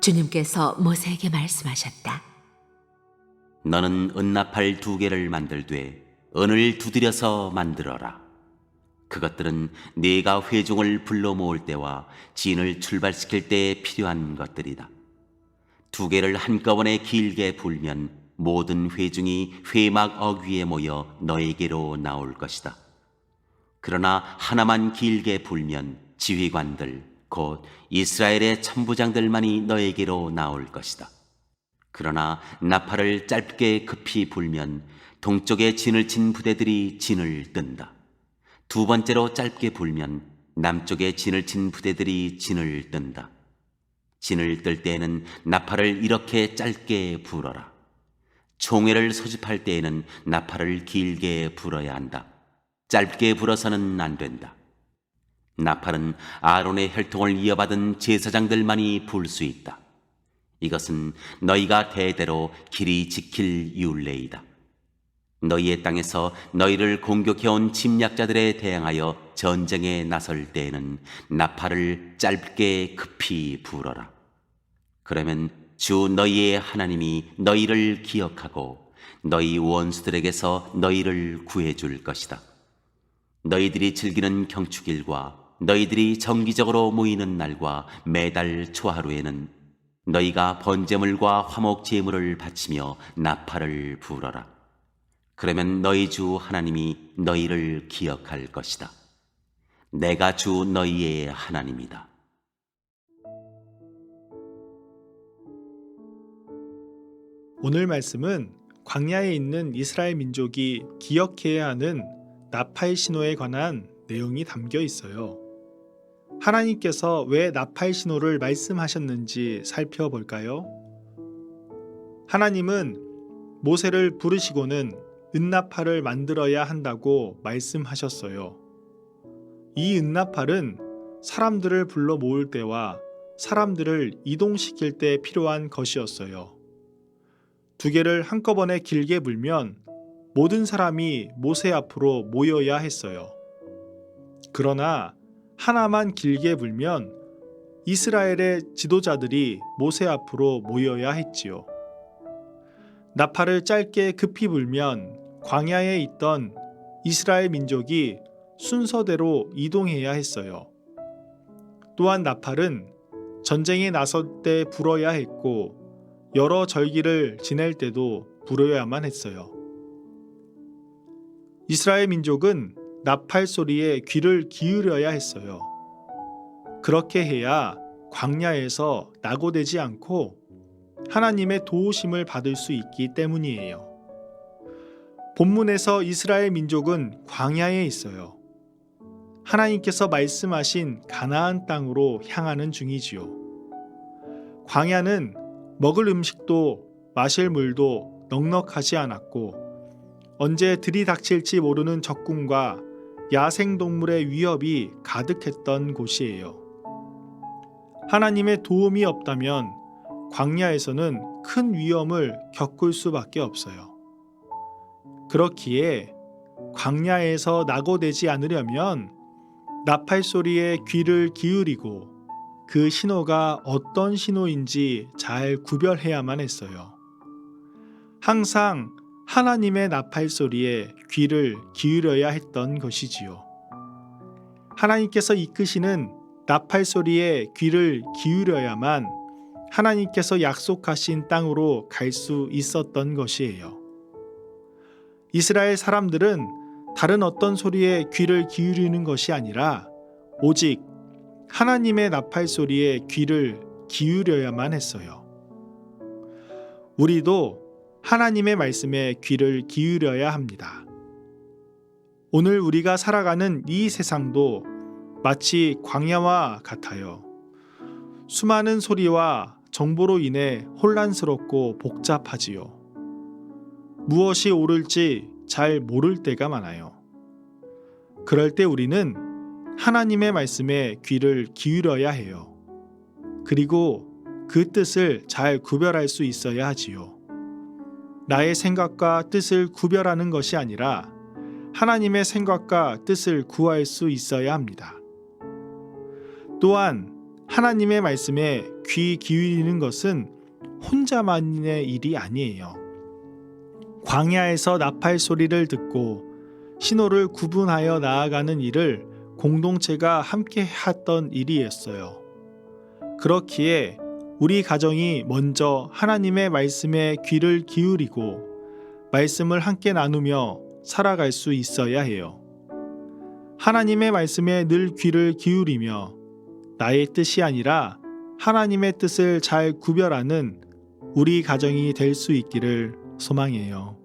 주님께서 모세에게 말씀하셨다. 너는 은나팔 2개를 만들되 은을 두드려서 만들어라. 그것들은 네가 회중을 불러 모을 때와 진을 출발시킬 때에 필요한 것들이다. 2개를 한꺼번에 길게 불면 모든 회중이 회막 어귀에 모여 너에게로 나올 것이다. 그러나 하나만 길게 불면 지휘관들 곧 이스라엘의 천부장들만이 너에게로 나올 것이다. 그러나 나팔을 짧게 급히 불면 동쪽에 진을 친 부대들이 진을 뜬다. 2번째로 짧게 불면 남쪽에 진을 친 부대들이 진을 뜬다. 진을 뜰 때에는 나팔을 이렇게 짧게 불어라. 총회를 소집할 때에는 나팔을 길게 불어야 한다. 짧게 불어서는 안 된다. 나팔은 아론의 혈통을 이어받은 제사장들만이 불 수 있다. 이것은 너희가 대대로 길이 지킬 율례이다. 너희의 땅에서 너희를 공격해온 침략자들에 대항하여 전쟁에 나설 때에는 나팔을 짧게 급히 불어라. 그러면 주 너희의 하나님이 너희를 기억하고 너희 원수들에게서 너희를 구해줄 것이다. 너희들이 즐기는 경축일과 너희들이 정기적으로 모이는 날과 매달 초하루에는 너희가 번제물과 화목 제물을 바치며 나팔을 불어라. 그러면 너희 주 하나님이 너희를 기억할 것이다. 내가 주 너희의 하나님이다. 오늘 말씀은 광야에 있는 이스라엘 민족이 기억해야 하는 나팔 신호에 관한 내용이 담겨 있어요. 하나님께서 왜 나팔 신호를 말씀하셨는지 살펴볼까요? 하나님은 모세를 부르시고는 은나팔을 만들어야 한다고 말씀하셨어요. 이 은나팔은 사람들을 불러 모을 때와 사람들을 이동시킬 때 필요한 것이었어요. 2개를 한꺼번에 길게 불면 모든 사람이 모세 앞으로 모여야 했어요. 그러나 하나만 길게 불면 이스라엘의 지도자들이 모세 앞으로 모여야 했지요. 나팔을 짧게 급히 불면 광야에 있던 이스라엘 민족이 순서대로 이동해야 했어요. 또한 나팔은 전쟁에 나설 때 불어야 했고 여러 절기를 지낼 때도 불어야만 했어요. 이스라엘 민족은 나팔 소리에 귀를 기울여야 했어요. 그렇게 해야 광야에서 낙오되지 않고 하나님의 도우심을 받을 수 있기 때문이에요. 본문에서 이스라엘 민족은 광야에 있어요. 하나님께서 말씀하신 가나안 땅으로 향하는 중이지요. 광야는 먹을 음식도 마실 물도 넉넉하지 않았고 언제 들이닥칠지 모르는 적군과 야생동물의 위협이 가득했던 곳이에요. 하나님의 도움이 없다면 광야에서는 큰 위험을 겪을 수밖에 없어요. 그렇기에 광야에서 낙오되지 않으려면 나팔 소리에 귀를 기울이고 그 신호가 어떤 신호인지 잘 구별해야만 했어요. 항상 하나님의 나팔 소리에 귀를 기울여야 했던 것이지요. 하나님께서 이끄시는 나팔 소리에 귀를 기울여야만 하나님께서 약속하신 땅으로 갈 수 있었던 것이에요. 이스라엘 사람들은 다른 어떤 소리에 귀를 기울이는 것이 아니라 오직 하나님의 나팔 소리에 귀를 기울여야만 했어요. 우리도 하나님의 말씀에 귀를 기울여야 합니다. 오늘 우리가 살아가는 이 세상도 마치 광야와 같아요. 수많은 소리와 정보로 인해 혼란스럽고 복잡하지요. 무엇이 옳을지 잘 모를 때가 많아요. 그럴 때 우리는 하나님의 말씀에 귀를 기울여야 해요. 그리고 그 뜻을 잘 구별할 수 있어야 하지요. 나의 생각과 뜻을 구별하는 것이 아니라 하나님의 생각과 뜻을 구할 수 있어야 합니다. 또한 하나님의 말씀에 귀 기울이는 것은 혼자만의 일이 아니에요. 광야에서 나팔 소리를 듣고 신호를 구분하여 나아가는 일을 공동체가 함께 했던 일이었어요. 그렇기에 우리 가정이 먼저 하나님의 말씀에 귀를 기울이고 말씀을 함께 나누며 살아갈 수 있어야 해요. 하나님의 말씀에 늘 귀를 기울이며 나의 뜻이 아니라 하나님의 뜻을 잘 구별하는 우리 가정이 될 수 있기를 소망해요.